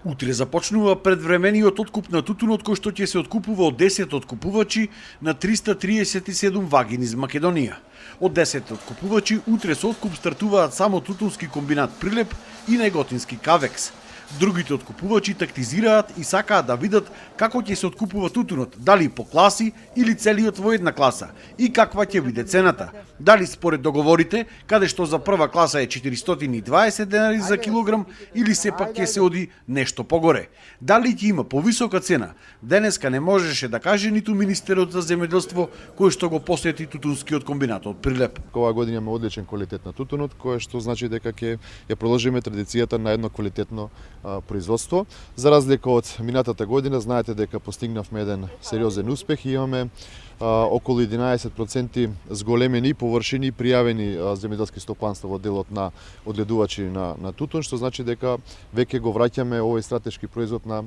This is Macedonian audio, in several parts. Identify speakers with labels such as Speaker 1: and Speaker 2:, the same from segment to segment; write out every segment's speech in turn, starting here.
Speaker 1: Утре започнува предвремениот откуп на тутунот кој што ќе се откупува од 10 откупувачи на 337 вагини из Македонија. Од 10 откупувачи утре со откуп стартуваат само тутунски комбинат Прилеп и Неготински Кавекс. Другите откупувачи тактизираат и сакаат да видат како ќе се откупува тутунот, дали по класи или целиот во една класа и каква ќе биде цената. Дали според договорите, каде што за прва класа е 420 денари за килограм или сепак ќе се оди нешто погоре. Дали ќе има повисока цена? Денеска не можеше да каже ниту министерот за земјоделство кој што го посети тутунскиот комбинат од Прилеп.
Speaker 2: Оваа година имаме одличен квалитет на тутунот, кој што значи дека ќе ја продолжиме традицијата на едно квалитетно производство. За разлика од минатата година, знаете дека постигнавме еден сериозен успех и имаме околу 11% зголемени површини пријавени земјоделски стопанства во делот на одгледувачи на тутун, што значи дека веќе го враќаме овој стратешки производ на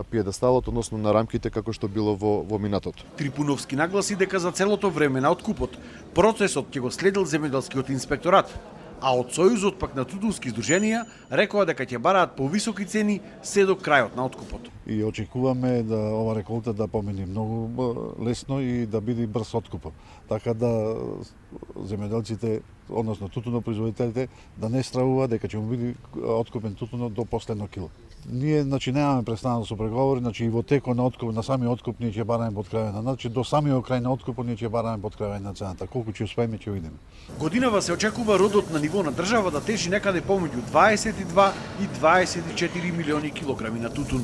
Speaker 2: пиедесталот, односно на рамките како што било во минатото.
Speaker 1: Трипуновски нагласи дека за целото време на откупот процесот ќе го следил земјоделскиот инспекторат, а од Сојузот пак на тутунски здруженија рекоа дека ќе бараат повисоки цени се до крајот на откупот.
Speaker 3: И очекуваме да ова реколта да помине многу лесно и да биде брз откупот. Така да земјоделците, односно тутунопроизводителите, да не стравуваат дека ќе му биде откупен тутунот до последно кило. Ние немаме престанато со преговори, и во текот на откуп, на самиот откуп ние ќе бараме подкрепена. До самиот крај на откупот ние ќе бараме подкрепена на цената. Колку ќе успееме ќе видиме.
Speaker 1: Годинава се очекува родот на ниво на држава да тежи некаде помеѓу 22 и 24 милиони килограми на тутун.